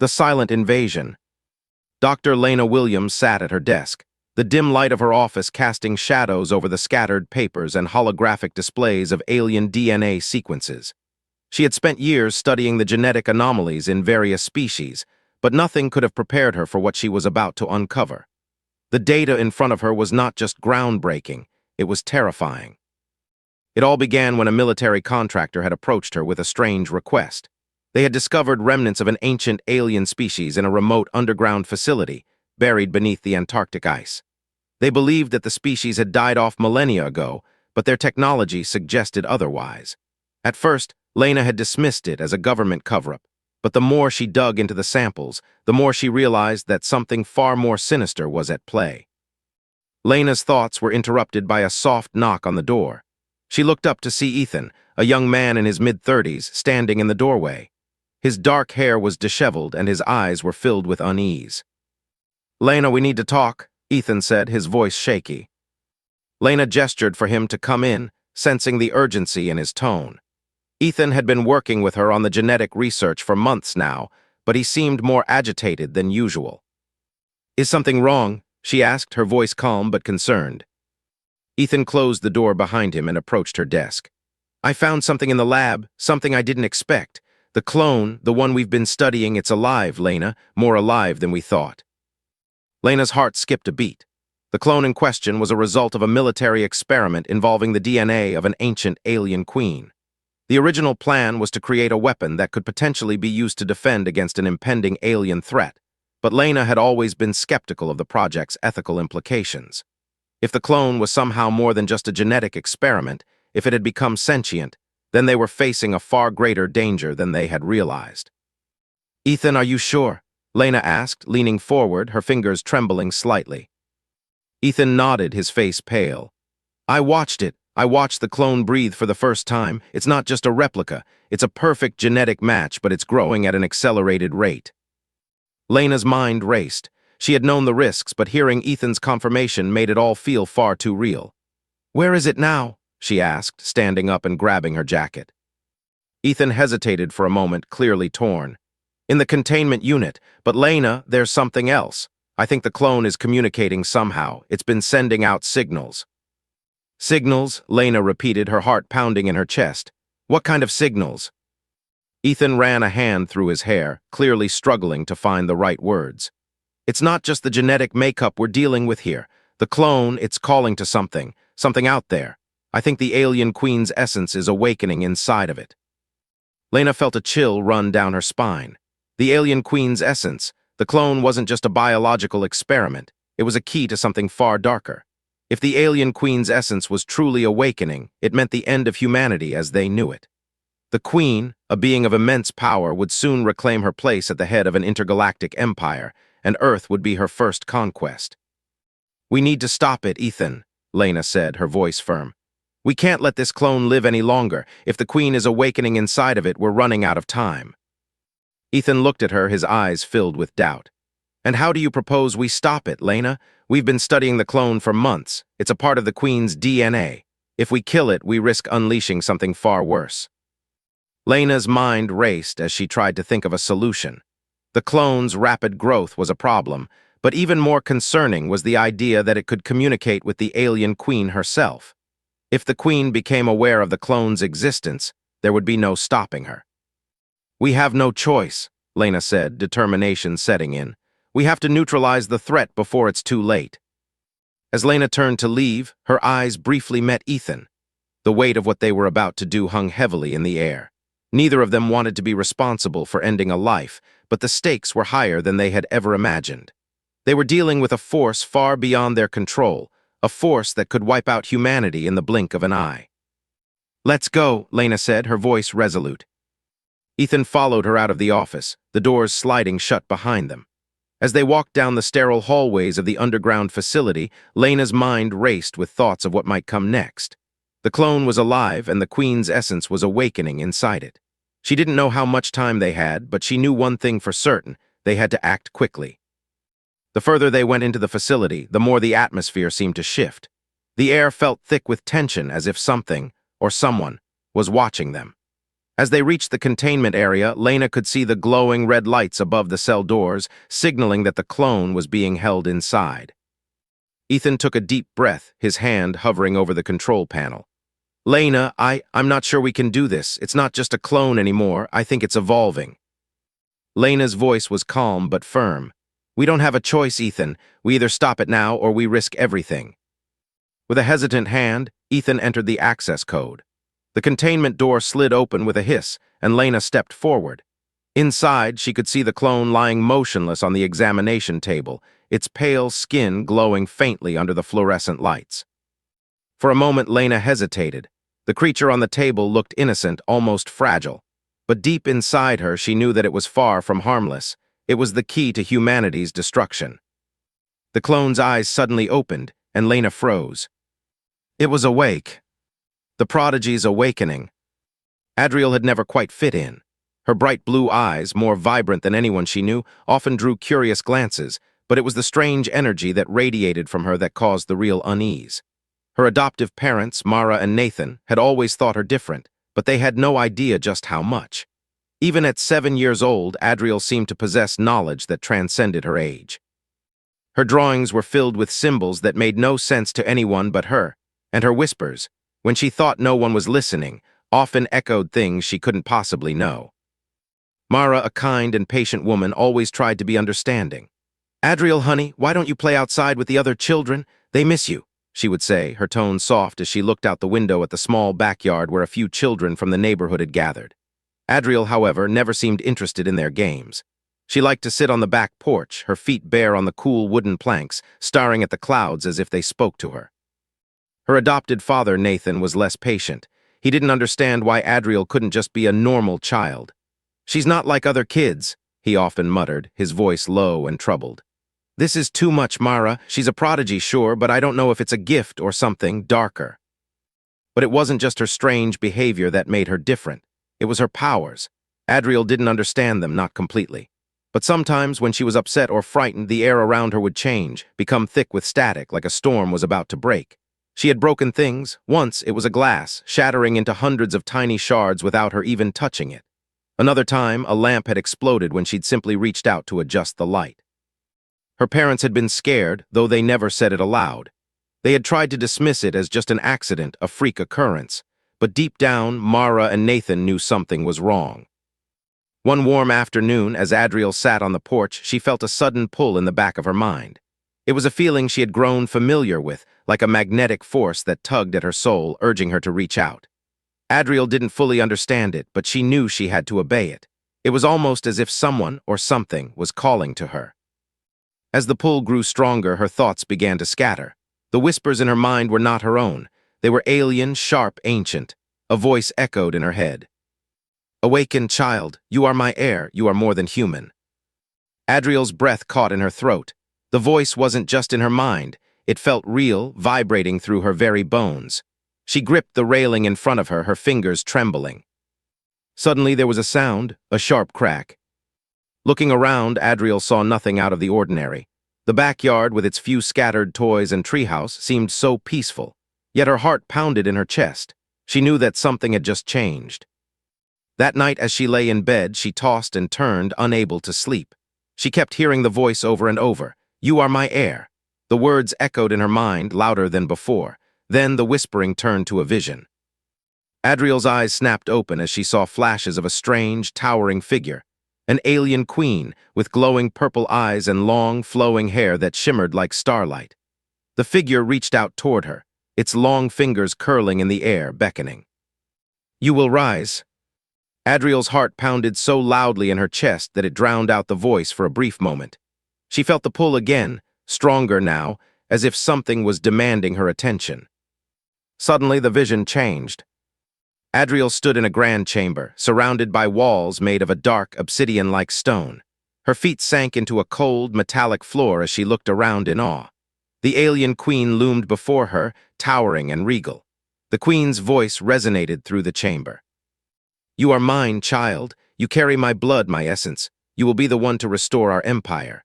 The silent invasion. Dr. Lena Williams sat at her desk, the dim light of her office casting shadows over the scattered papers and holographic displays of alien DNA sequences. She had spent years studying the genetic anomalies in various species, but nothing could have prepared her for what she was about to uncover. The data in front of her was not just groundbreaking, it was terrifying. It all began when a military contractor had approached her with a strange request. They had discovered remnants of an ancient alien species in a remote underground facility, buried beneath the Antarctic ice. They believed that the species had died off millennia ago, but their technology suggested otherwise. At first, Lena had dismissed it as a government cover-up, but the more she dug into the samples, the more she realized that something far more sinister was at play. Lena's thoughts were interrupted by a soft knock on the door. She looked up to see Ethan, a young man in his mid-30s, standing in the doorway. His dark hair was disheveled and his eyes were filled with unease. "Lena, we need to talk," Ethan said, his voice shaky. Lena gestured for him to come in, sensing the urgency in his tone. Ethan had been working with her on the genetic research for months now, but he seemed more agitated than usual. "Is something wrong?" she asked, her voice calm but concerned. Ethan closed the door behind him and approached her desk. "I found something in the lab, something I didn't expect. The clone, the one we've been studying, it's alive, Lena, more alive than we thought." Lena's heart skipped a beat. The clone in question was a result of a military experiment involving the DNA of an ancient alien queen. The original plan was to create a weapon that could potentially be used to defend against an impending alien threat, but Lena had always been skeptical of the project's ethical implications. If the clone was somehow more than just a genetic experiment, if it had become sentient, then they were facing a far greater danger than they had realized. "Ethan, are you sure?" Lena asked, leaning forward, her fingers trembling slightly. Ethan nodded, his face pale. "I watched it. I watched the clone breathe for the first time. It's not just a replica. It's a perfect genetic match, but it's growing at an accelerated rate." Lena's mind raced. She had known the risks, but hearing Ethan's confirmation made it all feel far too real. "Where is it now?" she asked, standing up and grabbing her jacket. Ethan hesitated for a moment, clearly torn. "In the containment unit, but Lena, there's something else. I think the clone is communicating somehow. It's been sending out signals." "Signals?" Lena repeated, her heart pounding in her chest. "What kind of signals?" Ethan ran a hand through his hair, clearly struggling to find the right words. "It's not just the genetic makeup we're dealing with here. The clone, it's calling to something out there. I think the alien queen's essence is awakening inside of it." Lena felt a chill run down her spine. The alien queen's essence, the clone wasn't just a biological experiment. It was a key to something far darker. If the alien queen's essence was truly awakening, it meant the end of humanity as they knew it. The queen, a being of immense power, would soon reclaim her place at the head of an intergalactic empire, and Earth would be her first conquest. "We need to stop it, Ethan," Lena said, her voice firm. "We can't let this clone live any longer. If the queen is awakening inside of it, we're running out of time." Ethan looked at her, his eyes filled with doubt. "And how do you propose we stop it, Lena? We've been studying the clone for months. It's a part of the queen's DNA. If we kill it, we risk unleashing something far worse." Lena's mind raced as she tried to think of a solution. The clone's rapid growth was a problem, but even more concerning was the idea that it could communicate with the alien queen herself. If the queen became aware of the clone's existence, there would be no stopping her. "We have no choice," Lena said, determination setting in. "We have to neutralize the threat before it's too late." As Lena turned to leave, her eyes briefly met Ethan. The weight of what they were about to do hung heavily in the air. Neither of them wanted to be responsible for ending a life, but the stakes were higher than they had ever imagined. They were dealing with a force far beyond their control, a force that could wipe out humanity in the blink of an eye. "Let's go," Lena said, her voice resolute. Ethan followed her out of the office, the doors sliding shut behind them. As they walked down the sterile hallways of the underground facility, Lena's mind raced with thoughts of what might come next. The clone was alive, and the queen's essence was awakening inside it. She didn't know how much time they had, but she knew one thing for certain: they had to act quickly. The further they went into the facility, the more the atmosphere seemed to shift. The air felt thick with tension, as if something, or someone, was watching them. As they reached the containment area, Lena could see the glowing red lights above the cell doors, signaling that the clone was being held inside. Ethan took a deep breath, his hand hovering over the control panel. Lena, I'm not sure we can do this. It's not just a clone anymore. I think it's evolving. Lena's voice was calm but firm. We don't have a choice, Ethan. We either stop it now or we risk everything. With a hesitant hand, Ethan entered the access code. The containment door slid open with a hiss, and Lena stepped forward. Inside, she could see the clone lying motionless on the examination table, its pale skin glowing faintly under the fluorescent lights. For a moment, Lena hesitated. The creature on the table looked innocent, almost fragile. But deep inside her, she knew that it was far from harmless. It was the key to humanity's destruction. The clone's eyes suddenly opened, and Lena froze. It was awake. The prodigy's awakening. Adriel had never quite fit in. Her bright blue eyes, more vibrant than anyone she knew, often drew curious glances, but it was the strange energy that radiated from her that caused the real unease. Her adoptive parents, Mara and Nathan, had always thought her different, but they had no idea just how much. Even at 7 years old, Adriel seemed to possess knowledge that transcended her age. Her drawings were filled with symbols that made no sense to anyone but her, and her whispers, when she thought no one was listening, often echoed things she couldn't possibly know. Mara, a kind and patient woman, always tried to be understanding. Adriel, honey, why don't you play outside with the other children? They miss you, she would say, her tone soft as she looked out the window at the small backyard where a few children from the neighborhood had gathered. Adriel, however, never seemed interested in their games. She liked to sit on the back porch, her feet bare on the cool wooden planks, staring at the clouds as if they spoke to her. Her adopted father, Nathan, was less patient. He didn't understand why Adriel couldn't just be a normal child. She's not like other kids, he often muttered, his voice low and troubled. This is too much, Mara. She's a prodigy, sure, but I don't know if it's a gift or something darker. But it wasn't just her strange behavior that made her different. It was her powers. Adriel didn't understand them, not completely. But sometimes, when she was upset or frightened, the air around her would change, become thick with static, like a storm was about to break. She had broken things. Once, it was a glass, shattering into hundreds of tiny shards without her even touching it. Another time, a lamp had exploded when she'd simply reached out to adjust the light. Her parents had been scared, though they never said it aloud. They had tried to dismiss it as just an accident, a freak occurrence. But deep down, Mara and Nathan knew something was wrong. One warm afternoon, as Adriel sat on the porch, she felt a sudden pull in the back of her mind. It was a feeling she had grown familiar with, like a magnetic force that tugged at her soul, urging her to reach out. Adriel didn't fully understand it, but she knew she had to obey it. It was almost as if someone or something was calling to her. As the pull grew stronger, her thoughts began to scatter. The whispers in her mind were not her own. They were alien, sharp, ancient. A voice echoed in her head. Awaken, child. You are my heir. You are more than human. Adriel's breath caught in her throat. The voice wasn't just in her mind. It felt real, vibrating through her very bones. She gripped the railing in front of her, her fingers trembling. Suddenly there was a sound, a sharp crack. Looking around, Adriel saw nothing out of the ordinary. The backyard, with its few scattered toys and treehouse, seemed so peaceful. Yet her heart pounded in her chest. She knew that something had just changed. That night, as she lay in bed, she tossed and turned, unable to sleep. She kept hearing the voice over and over. You are my heir. The words echoed in her mind, louder than before. Then the whispering turned to a vision. Adriel's eyes snapped open as she saw flashes of a strange, towering figure. An alien queen, with glowing purple eyes and long, flowing hair that shimmered like starlight. The figure reached out toward her, its long fingers curling in the air, beckoning. You will rise. Adriel's heart pounded so loudly in her chest that it drowned out the voice for a brief moment. She felt the pull again, stronger now, as if something was demanding her attention. Suddenly, the vision changed. Adriel stood in a grand chamber, surrounded by walls made of a dark, obsidian-like stone. Her feet sank into a cold, metallic floor as she looked around in awe. The alien queen loomed before her, towering and regal. The queen's voice resonated through the chamber. You are mine, child. You carry my blood, my essence. You will be the one to restore our empire.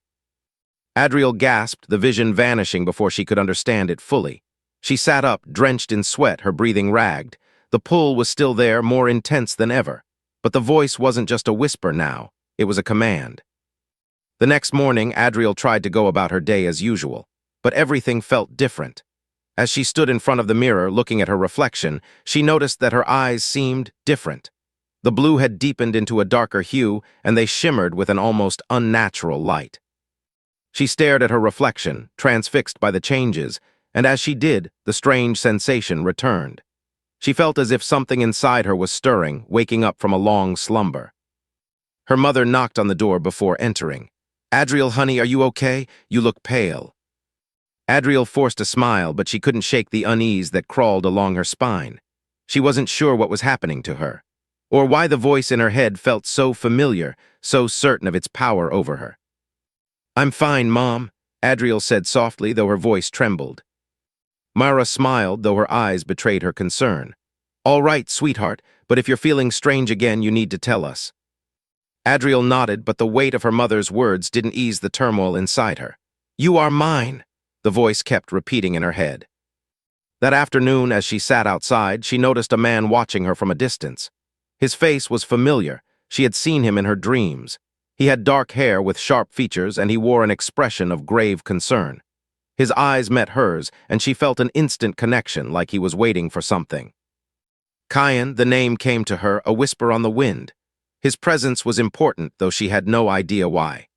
Adriel gasped, the vision vanishing before she could understand it fully. She sat up, drenched in sweat, her breathing ragged. The pull was still there, more intense than ever. But the voice wasn't just a whisper now, it was a command. The next morning, Adriel tried to go about her day as usual, but everything felt different. As she stood in front of the mirror looking at her reflection, she noticed that her eyes seemed different. The blue had deepened into a darker hue, and they shimmered with an almost unnatural light. She stared at her reflection, transfixed by the changes, and as she did, the strange sensation returned. She felt as if something inside her was stirring, waking up from a long slumber. Her mother knocked on the door before entering. "Adriel, honey, are you okay? You look pale." Adriel forced a smile, but she couldn't shake the unease that crawled along her spine. She wasn't sure what was happening to her, or why the voice in her head felt so familiar, so certain of its power over her. "I'm fine, Mom," Adriel said softly, though her voice trembled. Mara smiled, though her eyes betrayed her concern. "All right, sweetheart, but if you're feeling strange again, you need to tell us." Adriel nodded, but the weight of her mother's words didn't ease the turmoil inside her. "You are mine," the voice kept repeating in her head. That afternoon, as she sat outside, she noticed a man watching her from a distance. His face was familiar. She had seen him in her dreams. He had dark hair with sharp features, and he wore an expression of grave concern. His eyes met hers, and she felt an instant connection, like he was waiting for something. Kyan, the name came to her, a whisper on the wind. His presence was important, though she had no idea why.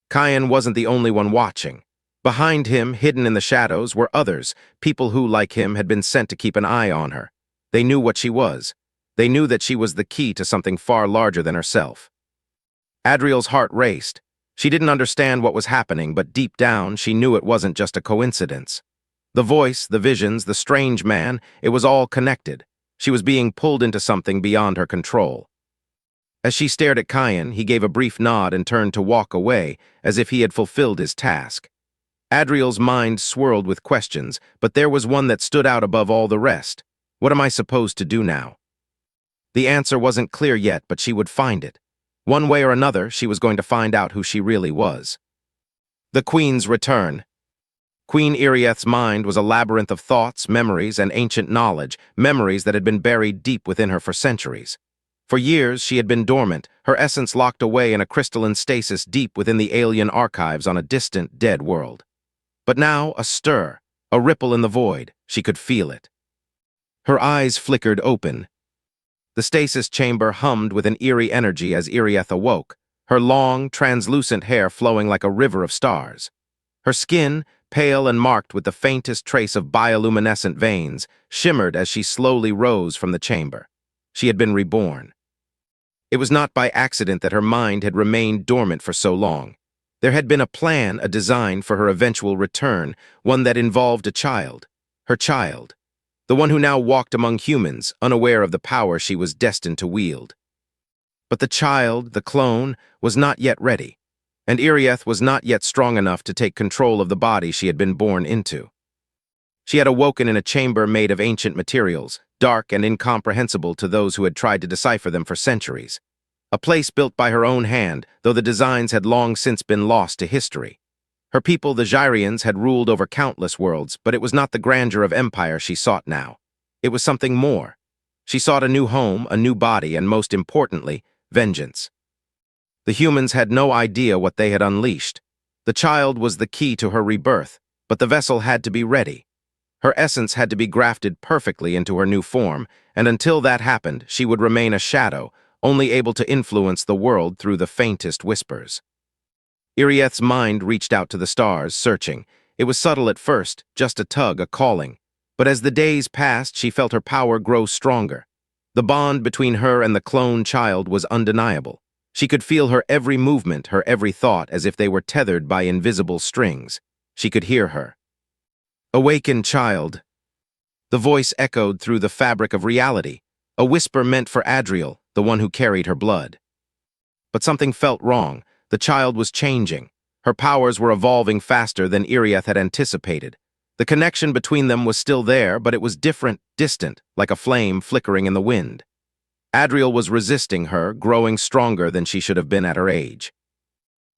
Kyan wasn't the only one watching. Behind him, hidden in the shadows, were others, people who, like him, had been sent to keep an eye on her. They knew what she was. They knew that she was the key to something far larger than herself. Adriel's heart raced. She didn't understand what was happening, but deep down, she knew it wasn't just a coincidence. The voice, the visions, the strange man, it was all connected. She was being pulled into something beyond her control. As she stared at Kyan, he gave a brief nod and turned to walk away, as if he had fulfilled his task. Adriel's mind swirled with questions, but there was one that stood out above all the rest. What am I supposed to do now? The answer wasn't clear yet, but she would find it. One way or another, she was going to find out who she really was. The Queen's return. Queen Irieth's mind was a labyrinth of thoughts, memories, and ancient knowledge, memories that had been buried deep within her for centuries. For years, she had been dormant, her essence locked away in a crystalline stasis deep within the alien archives on a distant, dead world. But now, a stir, a ripple in the void. She could feel it. Her eyes flickered open. The stasis chamber hummed with an eerie energy as Irieth awoke, her long, translucent hair flowing like a river of stars. Her skin, pale and marked with the faintest trace of bioluminescent veins, shimmered as she slowly rose from the chamber. She had been reborn. It was not by accident that her mind had remained dormant for so long. There had been a plan, a design for her eventual return, one that involved a child. Her child. The one who now walked among humans, unaware of the power she was destined to wield. But the child, the clone, was not yet ready, and Irieth was not yet strong enough to take control of the body she had been born into. She had awoken in a chamber made of ancient materials, dark and incomprehensible to those who had tried to decipher them for centuries. A place built by her own hand, though the designs had long since been lost to history. Her people, the Xyrians, had ruled over countless worlds, but it was not the grandeur of empire she sought now. It was something more. She sought a new home, a new body, and most importantly, vengeance. The humans had no idea what they had unleashed. The child was the key to her rebirth, but the vessel had to be ready. Her essence had to be grafted perfectly into her new form, and until that happened, she would remain a shadow, only able to influence the world through the faintest whispers. Irieth's mind reached out to the stars, searching. It was subtle at first, just a tug, a calling. But as the days passed, she felt her power grow stronger. The bond between her and the clone child was undeniable. She could feel her every movement, her every thought, as if they were tethered by invisible strings. She could hear her. "Awaken, child." The voice echoed through the fabric of reality, a whisper meant for Adriel, the one who carried her blood. But something felt wrong. The child was changing. Her powers were evolving faster than Irieth had anticipated. The connection between them was still there, but it was different, distant, like a flame flickering in the wind. Adriel was resisting her, growing stronger than she should have been at her age.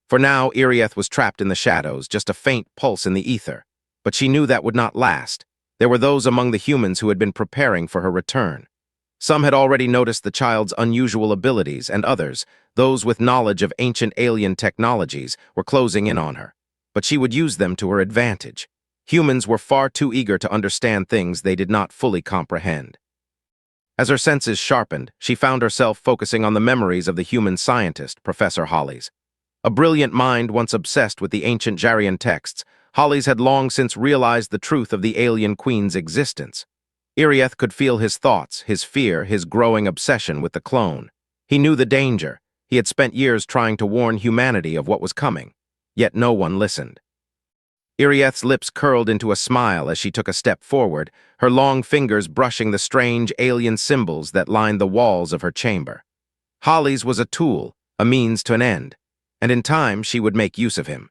For now, Irieth was trapped in the shadows, just a faint pulse in the ether. But she knew that would not last. There were those among the humans who had been preparing for her return. Some had already noticed the child's unusual abilities, and others, those with knowledge of ancient alien technologies, were closing in on her. But she would use them to her advantage. Humans were far too eager to understand things they did not fully comprehend. As her senses sharpened, she found herself focusing on the memories of the human scientist, Professor Hollis. A brilliant mind once obsessed with the ancient Jarian texts, Hollis had long since realized the truth of the alien queen's existence. Elias could feel his thoughts, his fear, his growing obsession with the clone. He knew the danger. He had spent years trying to warn humanity of what was coming. Yet no one listened. Elias's lips curled into a smile as she took a step forward, her long fingers brushing the strange alien symbols that lined the walls of her chamber. Hollis was a tool, a means to an end, and in time she would make use of him.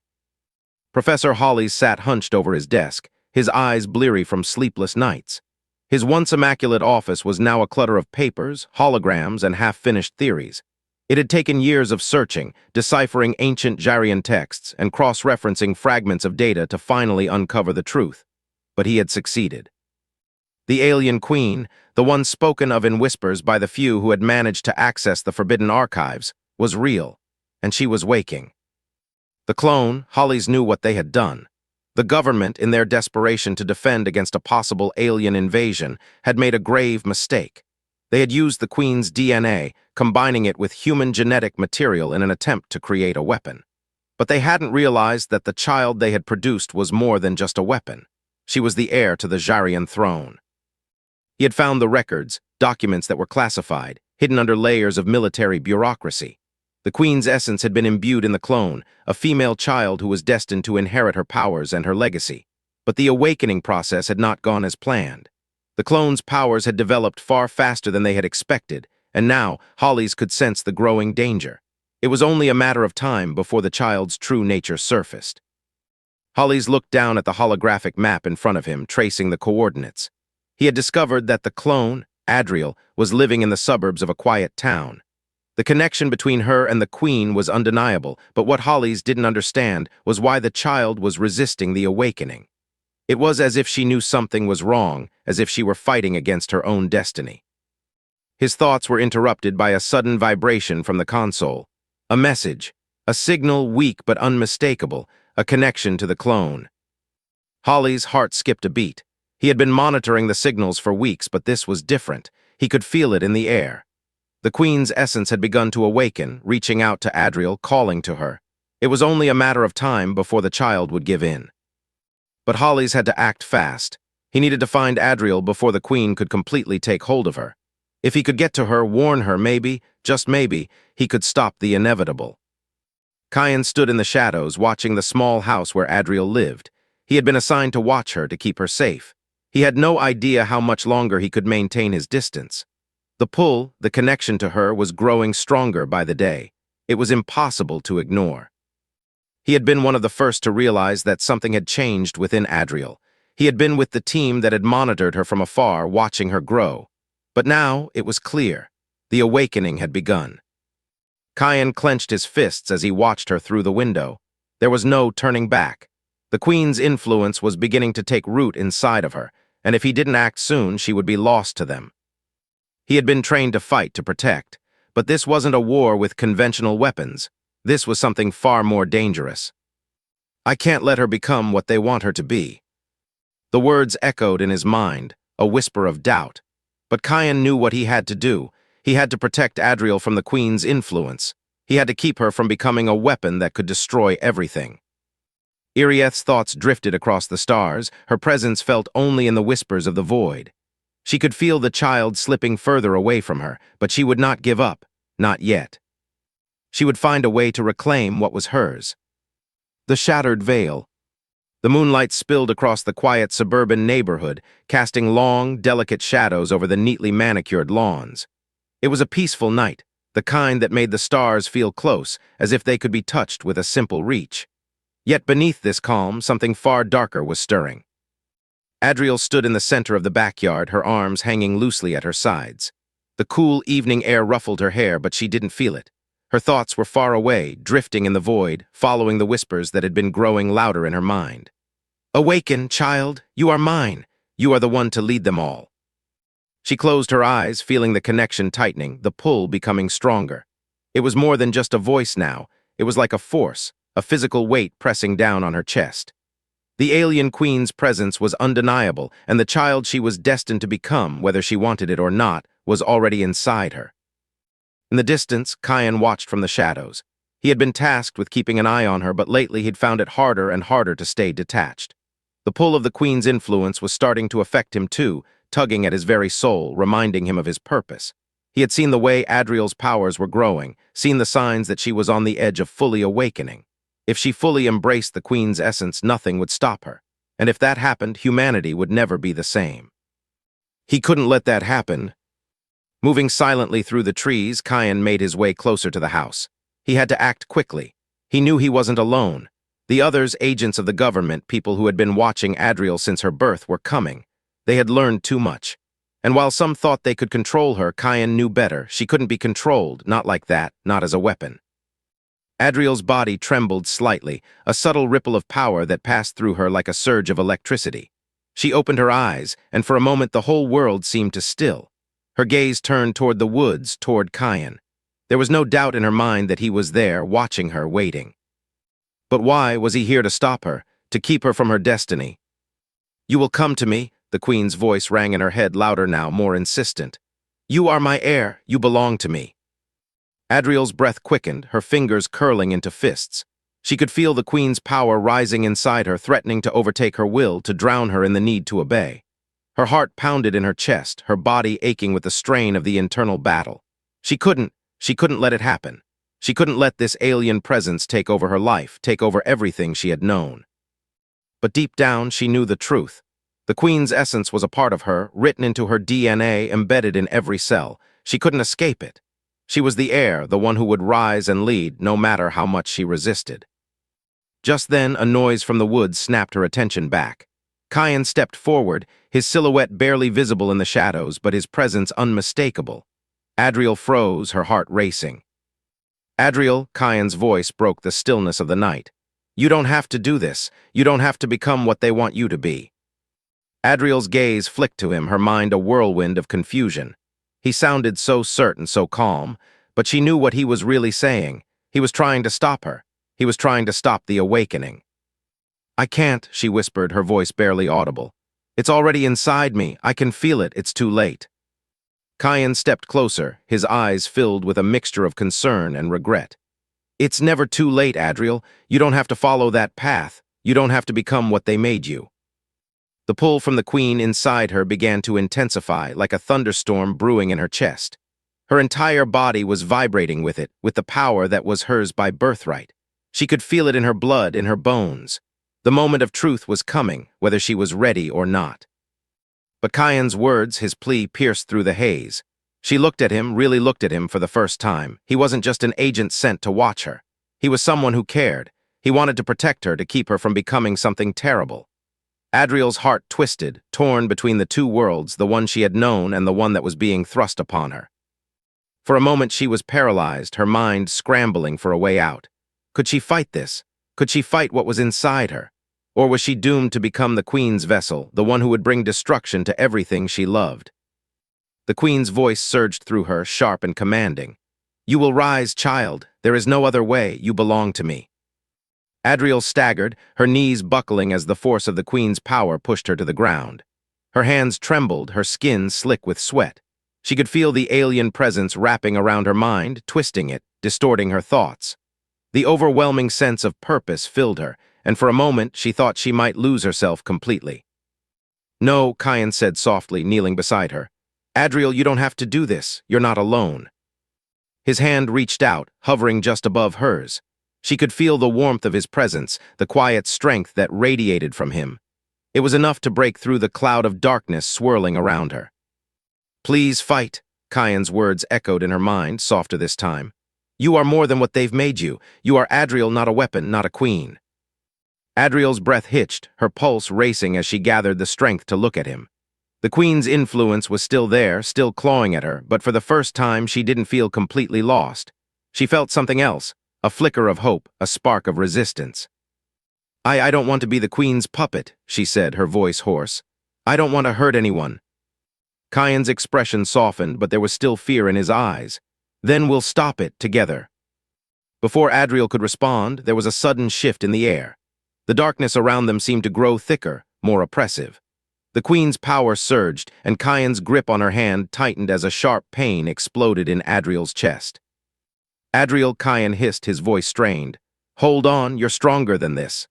Professor Hollis sat hunched over his desk, his eyes bleary from sleepless nights. His once immaculate office was now a clutter of papers, holograms, and half-finished theories. It had taken years of searching, deciphering ancient Jarian texts, and cross-referencing fragments of data to finally uncover the truth. But he had succeeded. The alien queen, the one spoken of in whispers by the few who had managed to access the forbidden archives, was real, and she was waking. The clone, Hollis knew what they had done. The government, in their desperation to defend against a possible alien invasion, had made a grave mistake. They had used the Queen's DNA, combining it with human genetic material in an attempt to create a weapon. But they hadn't realized that the child they had produced was more than just a weapon. She was the heir to the Jarian throne. He had found the records, documents that were classified, hidden under layers of military bureaucracy. The Queen's essence had been imbued in the clone, a female child who was destined to inherit her powers and her legacy. But the awakening process had not gone as planned. The clone's powers had developed far faster than they had expected, and now Hollis could sense the growing danger. It was only a matter of time before the child's true nature surfaced. Hollis looked down at the holographic map in front of him, tracing the coordinates. He had discovered that the clone, Adriel, was living in the suburbs of a quiet town. The connection between her and the Queen was undeniable, but what Hollis didn't understand was why the child was resisting the awakening. It was as if she knew something was wrong, as if she were fighting against her own destiny. His thoughts were interrupted by a sudden vibration from the console. A message, a signal weak but unmistakable, a connection to the clone. Hollis' heart skipped a beat. He had been monitoring the signals for weeks, but this was different. He could feel it in the air. The Queen's essence had begun to awaken, reaching out to Adriel, calling to her. It was only a matter of time before the child would give in. But Hollis had to act fast. He needed to find Adriel before the Queen could completely take hold of her. If he could get to her, warn her, maybe, just maybe, he could stop the inevitable. Kyan stood in the shadows, watching the small house where Adriel lived. He had been assigned to watch her, to keep her safe. He had no idea how much longer he could maintain his distance. The pull, the connection to her, was growing stronger by the day. It was impossible to ignore. He had been one of the first to realize that something had changed within Adriel. He had been with the team that had monitored her from afar, watching her grow. But now it was clear. The awakening had begun. Kyan clenched his fists as he watched her through the window. There was no turning back. The Queen's influence was beginning to take root inside of her, and if he didn't act soon, she would be lost to them. He had been trained to fight, to protect, but this wasn't a war with conventional weapons. This was something far more dangerous. I can't let her become what they want her to be. The words echoed in his mind, a whisper of doubt. But Kyan knew what he had to do. He had to protect Adriel from the Queen's influence. He had to keep her from becoming a weapon that could destroy everything. Elias's thoughts drifted across the stars, her presence felt only in the whispers of the void. She could feel the child slipping further away from her, but she would not give up, not yet. She would find a way to reclaim what was hers. The shattered veil. The moonlight spilled across the quiet suburban neighborhood, casting long, delicate shadows over the neatly manicured lawns. It was a peaceful night, the kind that made the stars feel close, as if they could be touched with a simple reach. Yet beneath this calm, something far darker was stirring. Adriel stood in the center of the backyard, her arms hanging loosely at her sides. The cool evening air ruffled her hair, but she didn't feel it. Her thoughts were far away, drifting in the void, following the whispers that had been growing louder in her mind. Awaken, child, you are mine. You are the one to lead them all. She closed her eyes, feeling the connection tightening, the pull becoming stronger. It was more than just a voice now. It was like a force, a physical weight pressing down on her chest. The alien queen's presence was undeniable, and the child she was destined to become, whether she wanted it or not, was already inside her. In the distance, Kyan watched from the shadows. He had been tasked with keeping an eye on her, but lately he'd found it harder and harder to stay detached. The pull of the queen's influence was starting to affect him too, tugging at his very soul, reminding him of his purpose. He had seen the way Adriel's powers were growing, seen the signs that she was on the edge of fully awakening. If she fully embraced the queen's essence, nothing would stop her. And if that happened, humanity would never be the same. He couldn't let that happen. Moving silently through the trees, Kyan made his way closer to the house. He had to act quickly. He knew he wasn't alone. The others, agents of the government, people who had been watching Adriel since her birth, were coming. They had learned too much. And while some thought they could control her, Kyan knew better. She couldn't be controlled, not like that, not as a weapon. Adriel's body trembled slightly, a subtle ripple of power that passed through her like a surge of electricity. She opened her eyes, and for a moment the whole world seemed to still. Her gaze turned toward the woods, toward Kyan. There was no doubt in her mind that he was there, watching her, waiting. But why was he here to stop her, to keep her from her destiny? "You will come to me," the queen's voice rang in her head, louder now, more insistent. "You are my heir, you belong to me." Adriel's breath quickened, her fingers curling into fists. She could feel the queen's power rising inside her, threatening to overtake her will, to drown her in the need to obey. Her heart pounded in her chest, her body aching with the strain of the internal battle. She couldn't let it happen. She couldn't let this alien presence take over her life, take over everything she had known. But deep down, she knew the truth. The queen's essence was a part of her, written into her DNA, embedded in every cell. She couldn't escape it. She was the heir, the one who would rise and lead, no matter how much she resisted. Just then, a noise from the woods snapped her attention back. Kyan stepped forward, his silhouette barely visible in the shadows, but his presence unmistakable. Adriel froze, her heart racing. "Adriel," Kyan's voice broke the stillness of the night. "You don't have to do this. You don't have to become what they want you to be." Adriel's gaze flicked to him, her mind a whirlwind of confusion. He sounded so certain, so calm, but she knew what he was really saying. He was trying to stop her. He was trying to stop the awakening. "I can't," she whispered, her voice barely audible. "It's already inside me. I can feel it. It's too late." Kyan stepped closer, his eyes filled with a mixture of concern and regret. "It's never too late, Adriel. You don't have to follow that path. You don't have to become what they made you." The pull from the queen inside her began to intensify, like a thunderstorm brewing in her chest. Her entire body was vibrating with it, with the power that was hers by birthright. She could feel it in her blood, in her bones. The moment of truth was coming, whether she was ready or not. But Kyan's words, his plea, pierced through the haze. She looked at him, really looked at him for the first time. He wasn't just an agent sent to watch her. He was someone who cared. He wanted to protect her, to keep her from becoming something terrible. Adriel's heart twisted, torn between the two worlds, the one she had known and the one that was being thrust upon her. For a moment she was paralyzed, her mind scrambling for a way out. Could she fight this? Could she fight what was inside her? Or was she doomed to become the queen's vessel, the one who would bring destruction to everything she loved? The queen's voice surged through her, sharp and commanding. "You will rise, child. There is no other way. You belong to me." Adriel staggered, her knees buckling as the force of the queen's power pushed her to the ground. Her hands trembled, her skin slick with sweat. She could feel the alien presence wrapping around her mind, twisting it, distorting her thoughts. The overwhelming sense of purpose filled her, and for a moment she thought she might lose herself completely. "No," Kyan said softly, kneeling beside her. "Adriel, you don't have to do this. You're not alone." His hand reached out, hovering just above hers. She could feel the warmth of his presence, the quiet strength that radiated from him. It was enough to break through the cloud of darkness swirling around her. "Please fight," Kyan's words echoed in her mind, softer this time. "You are more than what they've made you. You are Adriel, not a weapon, not a queen." Adriel's breath hitched, her pulse racing as she gathered the strength to look at him. The queen's influence was still there, still clawing at her, but for the first time she didn't feel completely lost. She felt something else, a flicker of hope, a spark of resistance. I don't want to be the queen's puppet," she said, her voice hoarse. "I don't want to hurt anyone." Kyan's expression softened, but there was still fear in his eyes. Then we'll stop it together. Before Adriel could respond, there was a sudden shift in the air. The darkness around them seemed to grow thicker, more oppressive. The Queen's power surged, and Kyan's grip on her hand tightened as a sharp pain exploded in Adriel's chest. Adriel, Kyan hissed, his voice strained. Hold on, you're stronger than this.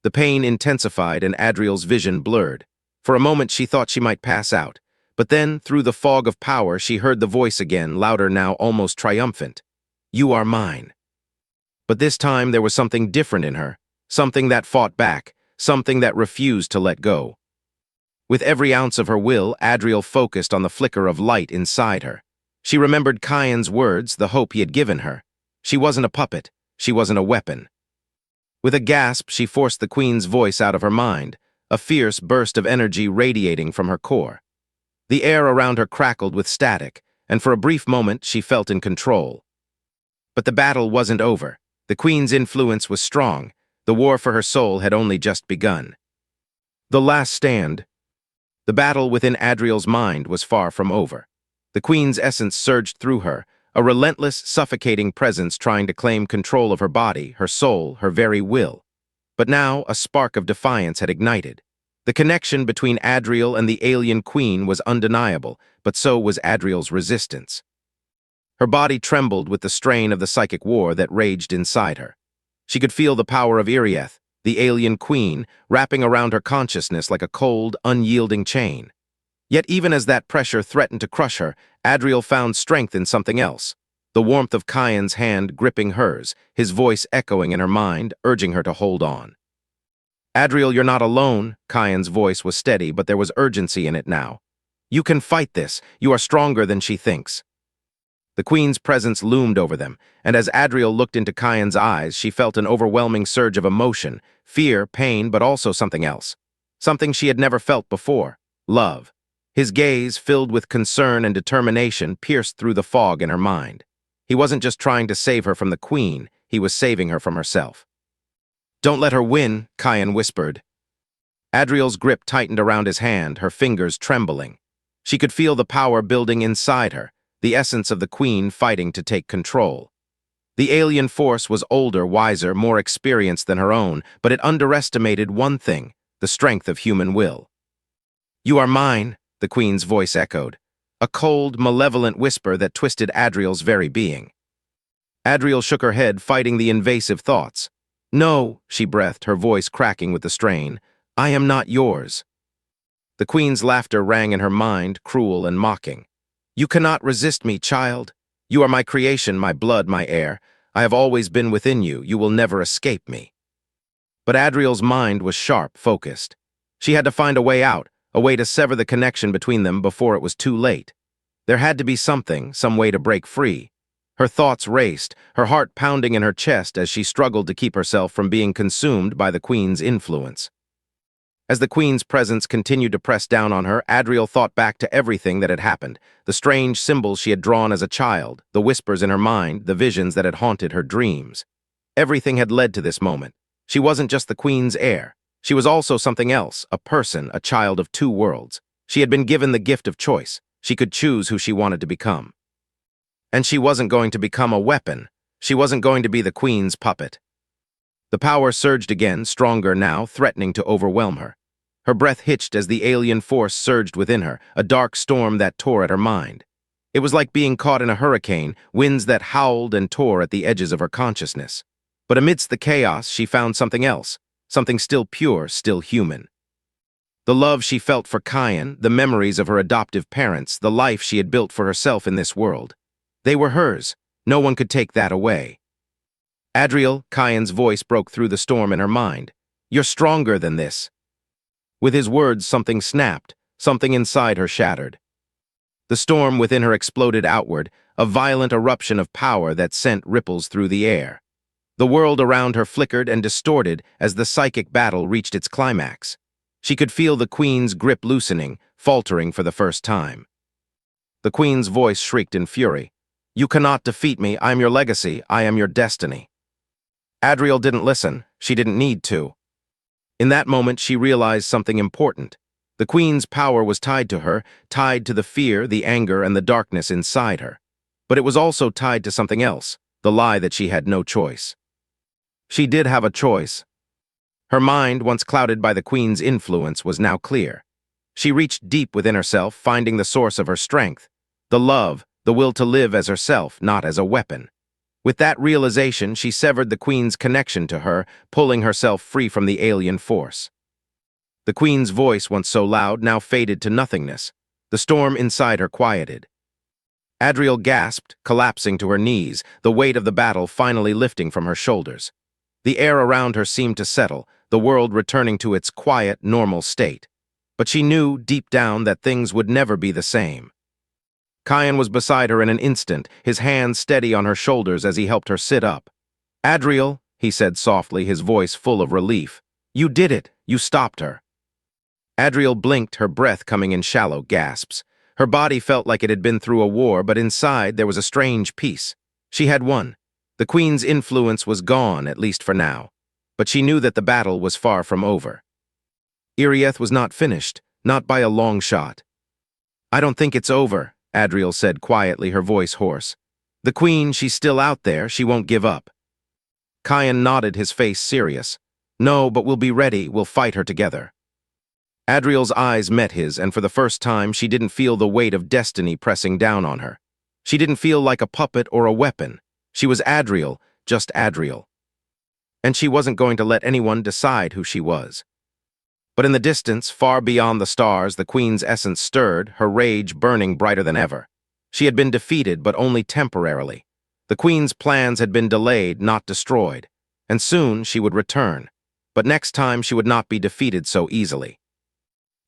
The pain intensified and Adriel's vision blurred. For a moment she thought she might pass out, but then, through the fog of power, she heard the voice again, louder now, almost triumphant. You are mine. But this time there was something different in her, something that fought back, something that refused to let go. With every ounce of her will, Adriel focused on the flicker of light inside her. She remembered Kyan's words, the hope he had given her. She wasn't a puppet. She wasn't a weapon. With a gasp, she forced the Queen's voice out of her mind, a fierce burst of energy radiating from her core. The air around her crackled with static, and for a brief moment she felt in control. But the battle wasn't over. The Queen's influence was strong. The war for her soul had only just begun. The last stand. The battle within Adriel's mind was far from over. The Queen's essence surged through her, a relentless, suffocating presence trying to claim control of her body, her soul, her very will. But now a spark of defiance had ignited. The connection between Adriel and the alien Queen was undeniable, but so was Adriel's resistance. Her body trembled with the strain of the psychic war that raged inside her. She could feel the power of Elias, the alien Queen, wrapping around her consciousness like a cold, unyielding chain. Yet even as that pressure threatened to crush her, Adriel found strength in something else. The warmth of Kyan's hand gripping hers, his voice echoing in her mind, urging her to hold on. Adriel, you're not alone. Kyan's voice was steady, but there was urgency in it now. You can fight this. You are stronger than she thinks. The Queen's presence loomed over them, and as Adriel looked into Kyan's eyes, she felt an overwhelming surge of emotion, fear, pain, but also something else. Something she had never felt before. Love. His gaze, filled with concern and determination, pierced through the fog in her mind. He wasn't just trying to save her from the Queen, he was saving her from herself. Don't let her win, Kyan whispered. Adriel's grip tightened around his hand, her fingers trembling. She could feel the power building inside her, the essence of the Queen fighting to take control. The alien force was older, wiser, more experienced than her own, but it underestimated one thing, the strength of human will. You are mine, the Queen's voice echoed, a cold, malevolent whisper that twisted Adriel's very being. Adriel shook her head, fighting the invasive thoughts. No, she breathed, her voice cracking with the strain. I am not yours. The Queen's laughter rang in her mind, cruel and mocking. You cannot resist me, child. You are my creation, my blood, my heir. I have always been within you. You will never escape me. But Adriel's mind was sharp, focused. She had to find a way out, a way to sever the connection between them before it was too late. There had to be something, some way to break free. Her thoughts raced, her heart pounding in her chest as she struggled to keep herself from being consumed by the Queen's influence. As the Queen's presence continued to press down on her, Adriel thought back to everything that had happened, the strange symbols she had drawn as a child, the whispers in her mind, the visions that had haunted her dreams. Everything had led to this moment. She wasn't just the Queen's heir. She was also something else, a person, a child of two worlds. She had been given the gift of choice. She could choose who she wanted to become. And she wasn't going to become a weapon. She wasn't going to be the Queen's puppet. The power surged again, stronger now, threatening to overwhelm her. Her breath hitched as the alien force surged within her, a dark storm that tore at her mind. It was like being caught in a hurricane, winds that howled and tore at the edges of her consciousness. But amidst the chaos, she found something else, something still pure, still human. The love she felt for Kyan, the memories of her adoptive parents, the life she had built for herself in this world. They were hers. No one could take that away. Adriel, Kyan's voice broke through the storm in her mind. You're stronger than this. With his words, something snapped, something inside her shattered. The storm within her exploded outward, a violent eruption of power that sent ripples through the air. The world around her flickered and distorted as the psychic battle reached its climax. She could feel the Queen's grip loosening, faltering for the first time. The Queen's voice shrieked in fury. You cannot defeat me. I am your legacy. I am your destiny. Adriel didn't listen. She didn't need to. In that moment, she realized something important. The Queen's power was tied to her, tied to the fear, the anger, and the darkness inside her. But it was also tied to something else, the lie that she had no choice. She did have a choice. Her mind, once clouded by the Queen's influence, was now clear. She reached deep within herself, finding the source of her strength, the love, the will to live as herself, not as a weapon. With that realization, she severed the Queen's connection to her, pulling herself free from the alien force. The Queen's voice, once so loud, now faded to nothingness. The storm inside her quieted. Adriel gasped, collapsing to her knees, the weight of the battle finally lifting from her shoulders. The air around her seemed to settle, the world returning to its quiet, normal state. But she knew, deep down, that things would never be the same. Kyan was beside her in an instant, his hands steady on her shoulders as he helped her sit up. "Adriel," he said softly, his voice full of relief. "You did it. You stopped her." Adriel blinked, her breath coming in shallow gasps. Her body felt like it had been through a war, but inside there was a strange peace. She had won. The Queen's influence was gone, at least for now. But she knew that the battle was far from over. Irieth was not finished, not by a long shot. "I don't think it's over," Adriel said quietly, her voice hoarse. "The Queen, she's still out there, she won't give up." Kyan nodded, his face serious. "No, but we'll be ready, we'll fight her together." Adriel's eyes met his, and for the first time she didn't feel the weight of destiny pressing down on her. She didn't feel like a puppet or a weapon. She was Adriel, just Adriel. And she wasn't going to let anyone decide who she was. But in the distance, far beyond the stars, the Queen's essence stirred, her rage burning brighter than ever. She had been defeated, but only temporarily. The Queen's plans had been delayed, not destroyed. And soon she would return. But next time she would not be defeated so easily.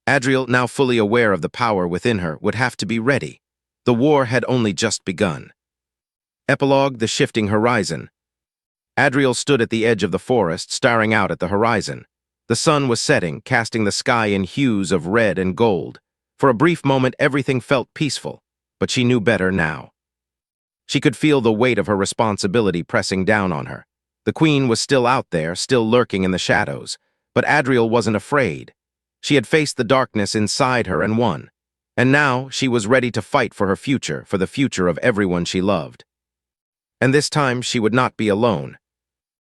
Adriel, now fully aware of the power within her, would have to be ready. The war had only just begun. Epilogue: The Shifting Horizon. Adriel stood at the edge of the forest, staring out at the horizon. The sun was setting, casting the sky in hues of red and gold. For a brief moment, everything felt peaceful, but she knew better now. She could feel the weight of her responsibility pressing down on her. The Queen was still out there, still lurking in the shadows, but Adriel wasn't afraid. She had faced the darkness inside her and won. And now she was ready to fight for her future, for the future of everyone she loved. And this time she would not be alone.